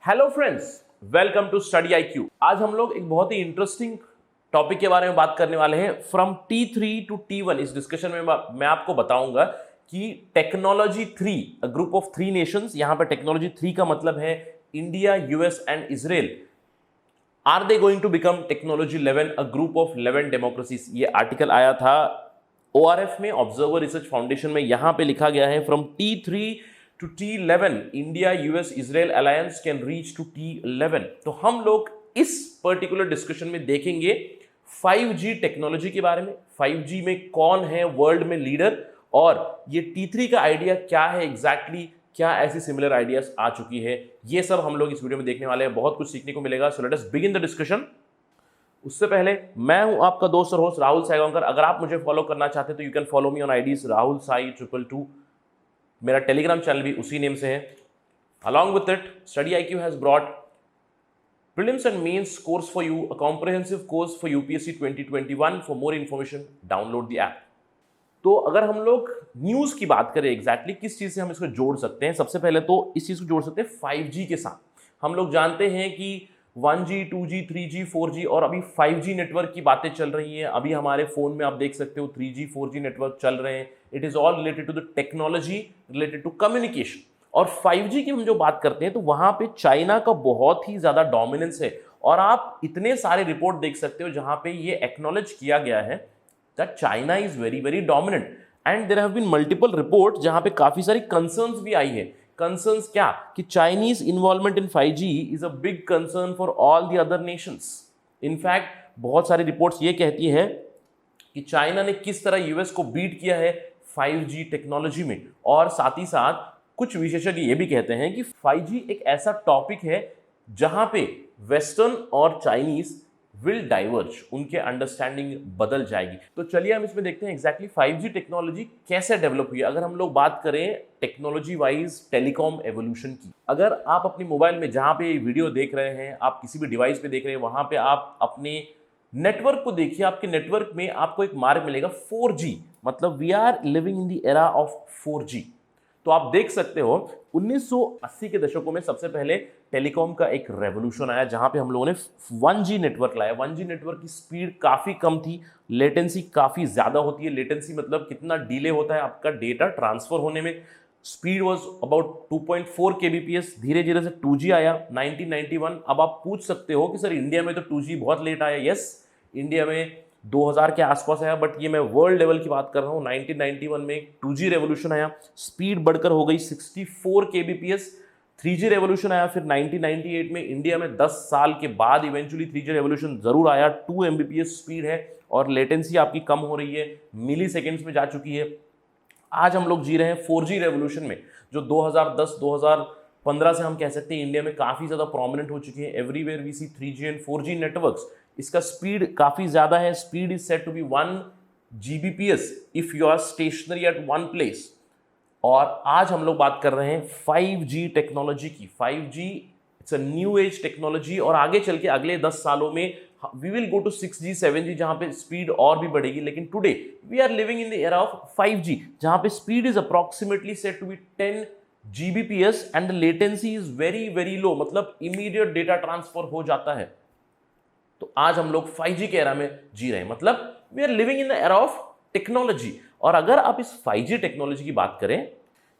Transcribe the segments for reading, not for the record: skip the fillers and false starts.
Hello friends, welcome to study IQ। आज हम लोग एक बहुत ही इंटरेस्टिंग टॉपिक के बारे में बात करने वाले हैं। फ्रॉम T3 टू T1 इस डिस्कशन में मैं आपको बताऊंगा कि technology 3, a group of 3 nations, यहां पर टेक्नोलॉजी 3 का मतलब है India, US and Israel, are they going to become technology 11, a group of 11 democracies. ये आर्टिकल आया था ORF में, ऑब्जर्वर रिसर्च फाउंडेशन में। यहां पे लिखा गया है from T3 to T11 India US Israel alliance can reach to T11। तो हम लोग इस पर्टिकुलर डिस्कशन में देखेंगे 5G टेक्नोलॉजी के बारे में, 5G में कौन है वर्ल्ड में लीडर, और ये T3 का आइडिया क्या है एग्जैक्टली, क्या ऐसी सिमिलर आइडियाज आ चुकी है, ये सब हम लोग इस वीडियो में देखने वाले हैं। बहुत कुछ सीखने को मिलेगा। So let us begin the discussion. उससे पहले मैं हूं आपका दोस्त और होस्ट राहुल साईगांवकर। अगर आप मुझे फॉलो करना चाहते हैं तो you can follow me on IDs Rahul Sai 222। मेरा टेलीग्राम चैनल भी उसी नेम से है। Along with it, study IQ has brought prelims and mains course for you, a comprehensive course for UPSC 2021। For more information download the app. तो अगर हम लोग news की बात करें एग्जैक्टली किस चीज से हम इसको जोड़ सकते हैं, सबसे पहले तो इस चीज को जोड़ सकते हैं 5G के साथ। हम लोग जानते हैं कि 1G, 2G, 3G, 4G और अभी 5G नेटवर्क की बातें चल रही हैं। अभी हमारे फोन में आप देख सकते हो 3G, 4G नेटवर्क चल रहे हैं। It is all related to the technology, related to communication. और 5G की हम जो बात करते हैं तो वहां पे चाइना का बहुत ही ज्यादा डोमिनेंस है। और आप इतने सारे रिपोर्ट देख सकते हो जहां पे ये एक्नॉलेज किया गया है that China is very very dominant. And there have been multiple report जहां पे काफी सारी कंसर्न्स भी आई है। कंसर्न्स क्या कि Chinese involvement in 5G is a big concern for all the other Nations. In fact बहुत सारी रिपोर्ट्स ये कहती है कि चाइना ने किस तरह यूएस को बीट किया है 5G टेक्नोलॉजी में। और साथ ही साथ कुछ विशेषज्ञ ये भी कहते हैं कि 5G एक ऐसा टॉपिक है जहां पे वेस्टर्न और चाइनीज विल डाइवर्ज, उनके अंडरस्टैंडिंग बदल जाएगी। तो चलिए हम इसमें देखते हैं एग्जैक्टली 5G टेक्नोलॉजी कैसे डेवलप हुई है। अगर हम लोग बात करें टेक्नोलॉजी वाइज टेलीकॉम एवोल्यूशन की, अगर आप अपने मोबाइल में जहां पे वीडियो देख रहे हैं, आप किसी भी डिवाइस पे देख रहे हैं, वहां पे आप अपने नेटवर्क को देखिए। आपके नेटवर्क में आपको एक मार्क मिलेगा 4G, मतलब we are living in the era of 4G। तो आप देख सकते हो 1980 के दशकों में सबसे पहले टेलीकॉम का एक रेवोल्यूशन आया जहां पे हम लोगों ने 1G नेटवर्क लाया। 1G नेटवर्क की स्पीड काफी कम थी, लेटेंसी काफी ज्यादा होती है। लेटेंसी मतलब कितना डिले होता है आपका डेटा ट्रांसफर होने में। Speed was about 2.4 kbps। धीरे धीरे से 2G आया 1991। अब आप पूछ सकते हो कि सर इंडिया में तो 2G बहुत लेट आया। यस, इंडिया में 2000 के आसपास आया, बट ये मैं वर्ल्ड लेवल की बात कर रहा हूँ। 1991 में 2G रेवोल्यूशन आया, स्पीड बढ़कर हो गई 64 kbps। 3G रेवोल्यूशन आया फिर 1998 में। इंडिया में 10 साल के बाद इवेंचुअली 3G रेवोल्यूशन जरूर आया। 2 Mbps स्पीड है और लेटेंसी आपकी कम हो रही है, मिली सेकेंड्स में जा चुकी है। आज हम लोग जी रहे हैं 4G रेवोल्यूशन में, जो 2010-2015 से हम कह सकते हैं इंडिया में काफी ज्यादा प्रोमिनेंट हो चुकी है। Everywhere we see 3G and 4G networks. इसका स्पीड काफी ज्यादा है। Speed is set to be 1 Gbps if you are stationary at one place. और आज हम लोग बात कर रहे हैं 5G टेक्नोलॉजी की। 5G it's a new age technology और आगे चल के अगले 10 सालों में we will go to 6G 7G जहां पे स्पीड और भी बढ़ेगी। लेकिन today we are living in the era of 5G जहां पे speed is approximately set to be 10 Gbps and the latency is very very low, मतलब इमीडिएट डेटा ट्रांसफर हो जाता है। तो आज हम लोग 5G के एरा में जी रहे हैं, मतलब we are living in the era of technology. और अगर आप इस 5G टेक्नोलॉजी की बात करें,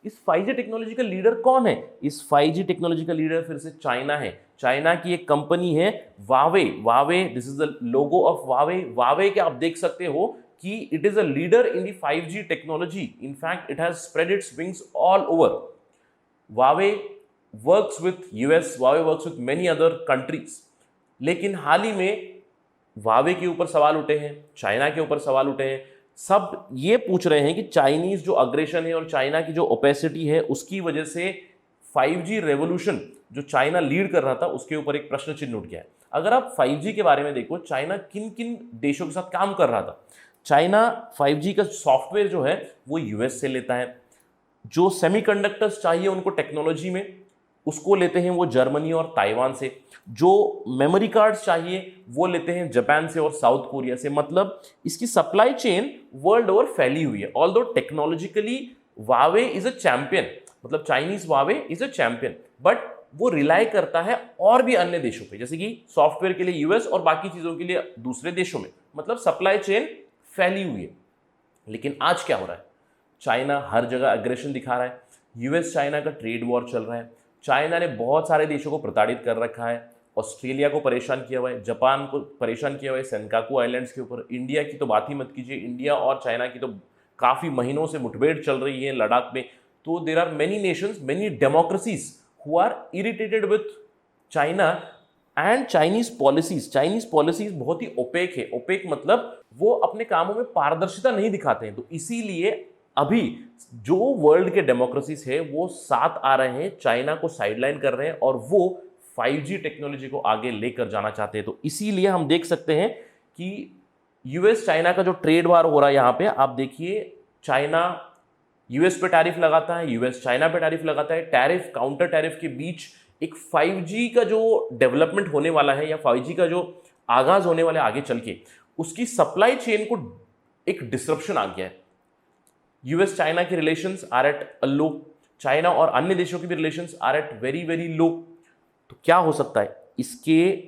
इस 5G टेक्नोलॉजी का लीडर कौन है? इस 5G टेक्नोलॉजी का लीडर फिर से चाइना है। चाइना की एक कंपनी है Huawei. Huawei, this is the logo of Huawei. Huawei के आप देख सकते हो कि it is a leader in the 5G technology. In fact it has spread its wings all over. Huawei works with US, Huawei works with many other countries. लेकिन हाल ही में Huawei के ऊपर सवाल उठे हैं, चाइना के ऊपर सवाल उठे हैं। सब ये पूछ रहे हैं कि चाइनीज जो अग्रेशन है और चाइना की जो ओपेसिटी है उसकी वजह से 5G रेवोल्यूशन जो चाइना लीड कर रहा था उसके ऊपर एक प्रश्न चिन्ह उठ गया है। अगर आप 5G के बारे में देखो, चाइना किन किन देशों के साथ काम कर रहा था। चाइना 5G का सॉफ्टवेयर जो है वो यूएस से लेता है। जो सेमीकंडक्टर्स चाहिए उनको टेक्नोलॉजी में, उसको लेते हैं वो जर्मनी और ताइवान से। जो मेमोरी कार्ड्स चाहिए वो लेते हैं जापान से और साउथ कोरिया से। मतलब इसकी सप्लाई चेन वर्ल्ड ओवर फैली हुई है। Although technologically Huawei is a champion, मतलब Chinese Huawei is a champion, but वो रिलाई करता है और भी अन्य देशों पे, जैसे कि सॉफ्टवेयर के लिए यूएस और बाकी चीजों के लिए दूसरे देशों में, मतलब सप्लाई चेन फैली हुई है। लेकिन आज क्या हो रहा है, चाइना हर जगह अग्रेशन दिखा रहा है, यूएस चाइना का ट्रेड वॉर चल रहा है, चाइना ने बहुत सारे देशों को प्रताड़ित कर रखा है, ऑस्ट्रेलिया को परेशान किया हुआ है, जापान को परेशान किया हुआ है सेनकाकू आइलैंड्स के ऊपर, इंडिया की तो बात ही मत कीजिए, इंडिया और चाइना की तो काफ़ी महीनों से मुठभेड़ चल रही है लद्दाख में। तो there are many nations, many democracies who are irritated with China and Chinese policies बहुत ही ओपेक है। ओपेक मतलब वो अपने कामों में पारदर्शिता नहीं दिखाते हैं। तो इसीलिए अभी जो वर्ल्ड के डेमोक्रेसीज है वो साथ आ रहे हैं, चाइना को साइडलाइन कर रहे हैं और वो 5G टेक्नोलॉजी को आगे लेकर जाना चाहते हैं। तो इसीलिए हम देख सकते हैं कि यूएस चाइना का जो ट्रेड वार हो रहा है, यहां पे आप देखिए चाइना यूएस पे टैरिफ लगाता है, यूएस चाइना पे टैरिफ लगाता है, टैरिफ काउंटर टैरिफ के बीच एक 5G का जो डेवलपमेंट होने वाला है या 5G का जो आगाज होने वाला है आगे चल के, उसकी सप्लाई चेन को एक डिसरप्शन आ गया है। यूएस चाइना के relations are at a low, China और अन्य देशों के भी relations are at very very low. तो क्या हो सकता है, इसके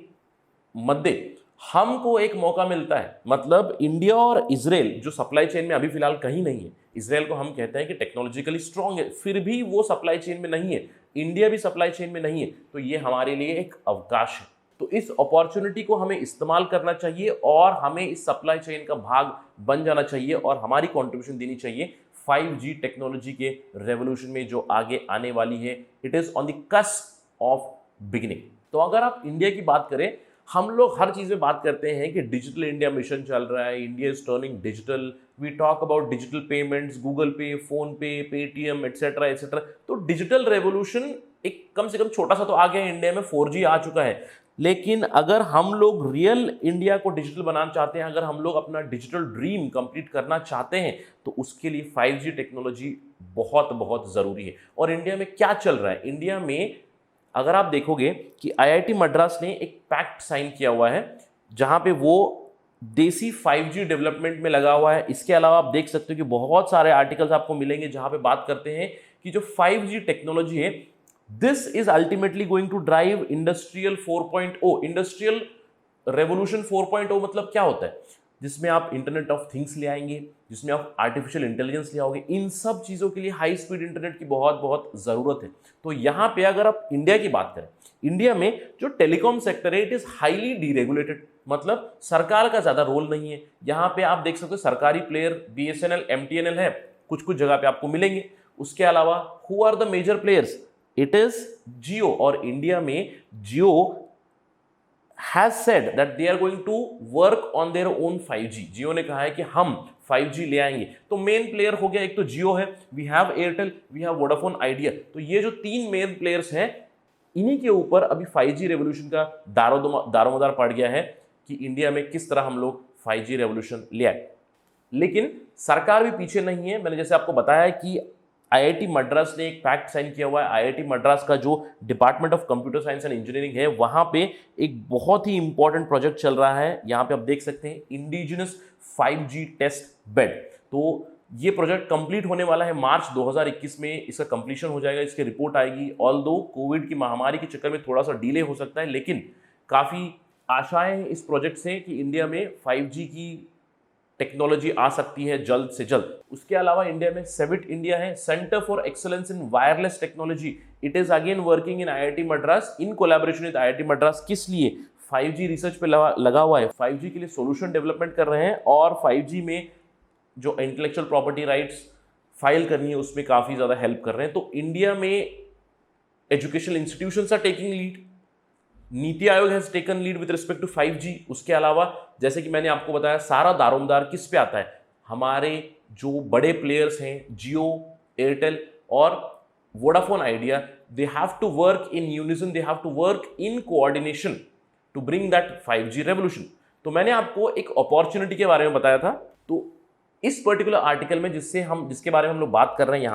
मध्य हमको एक मौका मिलता है, मतलब इंडिया और इजराइल जो सप्लाई चेन में अभी फिलहाल कहीं नहीं है, इजराइल को हम कहते हैं कि टेक्नोलॉजिकली स्ट्रांग है, फिर भी वो सप्लाई चेन में नहीं है, इंडिया भी सप्लाई चेन में नहीं है, तो ये हमारे लिए एक अवकाश है। तो इस अपॉर्चुनिटी को हमें इस्तेमाल करना चाहिए और हमें इस सप्लाई चेन का भाग बन जाना चाहिए और हमारी कंट्रीब्यूशन देनी चाहिए 5G टेक्नोलॉजी के रेवोल्यूशन में जो आगे आने वाली है। It is on the cusp of beginning. तो अगर आप इंडिया की बात करें, हम लोग हर चीज़ में बात करते हैं कि डिजिटल इंडिया मिशन चल रहा है, India is turning digital, we talk about digital payments, Google Pay, PhonePe, Paytm etcetera etcetera. तो डिजिटल रेवोल्यूशन एक कम से कम छोटा सा तो आ गया है, इंडिया में 4G आ चुका है, लेकिन अगर हम लोग रियल इंडिया को डिजिटल बनाना चाहते हैं, अगर हम लोग अपना डिजिटल ड्रीम कंप्लीट करना चाहते हैं, तो उसके लिए 5G टेक्नोलॉजी बहुत बहुत ज़रूरी है। और इंडिया में क्या चल रहा है, इंडिया में अगर आप देखोगे कि IIT मद्रास ने एक पैक्ट साइन किया हुआ है जहां पे वो देसी 5G डेवलपमेंट में लगा हुआ है। इसके अलावा आप देख सकते हो कि बहुत सारे आर्टिकल्स आपको मिलेंगे जहां पे बात करते हैं कि जो 5G टेक्नोलॉजी है, this is ultimately going to drive industrial 4.0। Industrial revolution 4.0 मतलब क्या होता है, जिसमें आप इंटरनेट ऑफ थिंग्स ले आएंगे, जिसमें आप आर्टिफिशियल इंटेलिजेंस ले आओगे। इन सब चीज़ों के लिए हाई स्पीड इंटरनेट की बहुत बहुत ज़रूरत है। तो यहाँ पे अगर आप इंडिया की बात करें, इंडिया में जो टेलीकॉम सेक्टर है, इट इज़ हाईली डीरेगुलेटेड, मतलब सरकार का ज़्यादा रोल नहीं है। यहाँ पे आप देख सकते हो सरकारी प्लेयर BSNL, MTNL है, कुछ कुछ जगह पे आपको मिलेंगे। उसके अलावा who are the major players, it is Jio. और इंडिया में जियो has said that they are going to work on their own 5G। जियो ने कहा है कि हम 5G ले आएंगे। तो मेन प्लेयर हो गया, एक तो जियो है, we have Airtel, we have Vodafone Idea. तो ये जो तीन मेन प्लेयर्स हैं, इन्हीं के ऊपर अभी 5G रेवोल्यूशन का दारोमदार पड़ गया है कि इंडिया में किस तरह हम लोग 5G रेवोल्यूशन ले आए। लेकिन सरकार भी पीछे नहीं है। मैंने जैसे आपको बताया है कि IIT मद्रास ने एक पैक्ट साइन किया हुआ है। IIT मद्रास का जो department of computer science and engineering है, वहाँ पे एक बहुत ही इंपॉर्टेंट प्रोजेक्ट चल रहा है। यहाँ पे आप देख सकते हैं इंडिजिनस 5G टेस्ट बेड। तो ये प्रोजेक्ट कंप्लीट होने वाला है मार्च 2021 में, इसका कंप्लीशन हो जाएगा, इसकी रिपोर्ट आएगी। ऑल्दो कोविड की महामारी के चक्कर में थोड़ा सा डिले हो सकता है, लेकिन काफ़ी आशाएं हैं इस प्रोजेक्ट से कि इंडिया में 5G की टेक्नोलॉजी आ सकती है जल्द से जल्द। उसके अलावा इंडिया में सेविट इंडिया है, centre for excellence in wireless technology. It is again working in IIT Madras in collaboration with IIT Madras. किस लिए? 5G रिसर्च पे लगा हुआ है, 5G के लिए सॉल्यूशन डेवलपमेंट कर रहे हैं और 5G में जो इंटेलेक्चुअल प्रॉपर्टी राइट्स फाइल करनी है उसमें काफ़ी ज़्यादा हेल्प कर रहे हैं। तो इंडिया में educational institutions are taking lead, NITI Aayog has taken lead with respect to 5G। उसके अलावा जैसे कि मैंने आपको बताया, सारा दारोमदार किस पे आता है, हमारे जो बड़े प्लेयर्स हैं जियो, एयरटेल और Vodafone Idea, they have to work in unison, they have to work in coordination to bring that 5G revolution. तो मैंने आपको एक अपॉर्चुनिटी के बारे में बताया था। तो इस पर्टिकुलर आर्टिकल में जिसके बारे में हम लोग बात कर रहे हैं,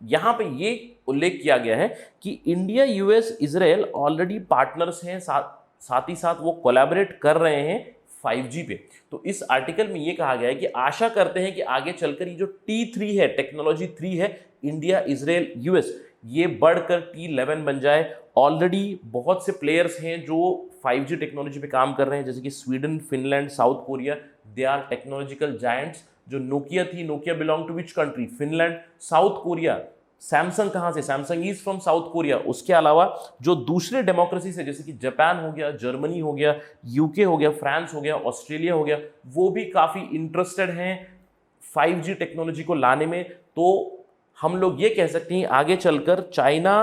यहाँ पे ये उल्लेख किया गया है कि India, US, Israel already partners हैं, साथ ही साथ वो कोलैबोरेट कर रहे हैं 5G पे। तो इस आर्टिकल में ये कहा गया है कि आशा करते हैं कि आगे चलकर ये जो T3 है, टेक्नोलॉजी 3 है, इंडिया, इजराइल, US, ये बढ़कर T11 बन जाए। ऑलरेडी बहुत से प्लेयर्स हैं जो 5G टेक्नोलॉजी पे काम कर रहे हैं, जैसे कि Sweden, Finland, South Korea, they are technological giants. जो नोकिया थी, Nokia belong to which country? Finland, South Korea. Samsung कहाँ से? Samsung is from South Korea. उसके अलावा जो दूसरे डेमोक्रेसी से, जैसे कि जापान हो गया, जर्मनी हो गया, यूके हो गया, फ्रांस हो गया, ऑस्ट्रेलिया हो गया, वो भी काफ़ी इंटरेस्टेड हैं 5G टेक्नोलॉजी को लाने में। तो हम लोग ये कह सकते हैं आगे चलकर चाइना,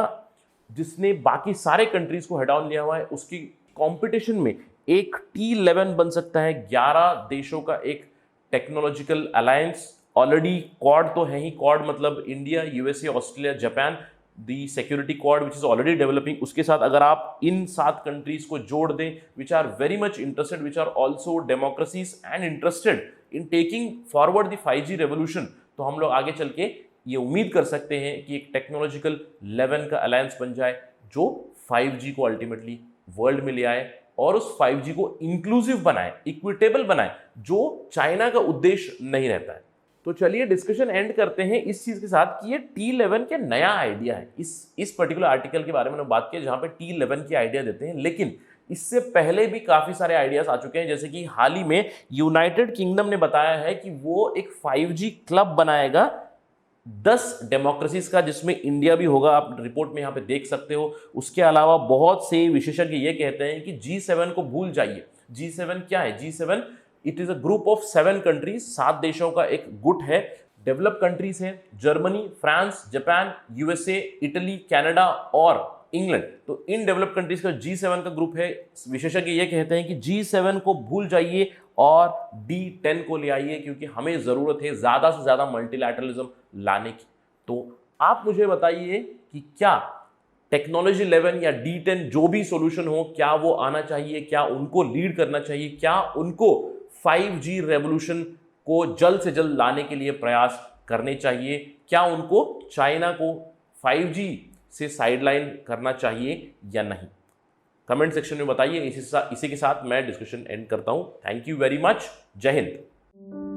जिसने बाकी सारे कंट्रीज को हेड डाउन लिया हुआ है, उसकी कंपटीशन में एक T11 बन सकता है। 11 देशों का एक टेक्नोलॉजिकल अलायंस। ऑलरेडी क्वाड तो है ही, क्वाड मतलब India, USA, Australia, Japan, the security quad which is already developing. उसके साथ अगर आप इन 7 कंट्रीज को जोड़ दें, which are very much interested, which are also democracies and interested in taking forward the 5G revolution, तो हम लोग आगे चल के ये उम्मीद कर सकते हैं कि एक टेक्नोलॉजिकल 11 का अलायंस बन जाए जो 5G को अल्टीमेटली वर्ल्ड में ले आए और उस 5G को इंक्लूसिव बनाए, इक्विटेबल बनाए, जो चाइना का उद्देश्य नहीं रहता है। तो चलिए डिस्कशन एंड करते हैं इस चीज के साथ कि ये T11 क्या नया आइडिया है। इस पर्टिकुलर आर्टिकल के बारे में बात की जहां पे T11 की आइडिया देते हैं, लेकिन इससे पहले भी काफी सारे आइडियाज आ चुके हैं। जैसे कि हाल ही में यूनाइटेड किंगडम ने बताया है कि वो एक 5G क्लब बनाएगा 10 डेमोक्रेसीज का, जिसमें इंडिया भी होगा। आप रिपोर्ट में यहाँ पे देख सकते हो। उसके अलावा बहुत से विशेषज्ञ ये कहते हैं कि G7 को भूल जाइए। G7 क्या है? G7 it is a group of 7 countries, 7 देशों का एक गुट है। डेवलप कंट्रीज हैं Germany, France, Japan, USA, Italy, Canada और इंग्लैंड। तो इन डेवलप कंट्रीज का G7 का ग्रुप है। विशेषज्ञ ये कहते हैं कि G7 को भूल जाइए और D10 को ले आइए, क्योंकि हमें जरूरत है ज्यादा से ज्यादा मल्टीलैटरलिज्म लाने की। तो आप मुझे बताइए कि क्या टेक्नोलॉजी 11 या D10 जो भी सॉल्यूशन हो, क्या वो आना चाहिए? क्या उनको लीड करना चाहिए? क्या उनको 5G रेवोल्यूशन को जल्द से जल्द लाने के लिए प्रयास करने चाहिए? क्या उनको चाइना को 5G से साइडलाइन करना चाहिए या नहीं? कमेंट सेक्शन में बताइए। इसी के साथ मैं डिस्कशन एंड करता हूं। Thank you very much. जय हिंद।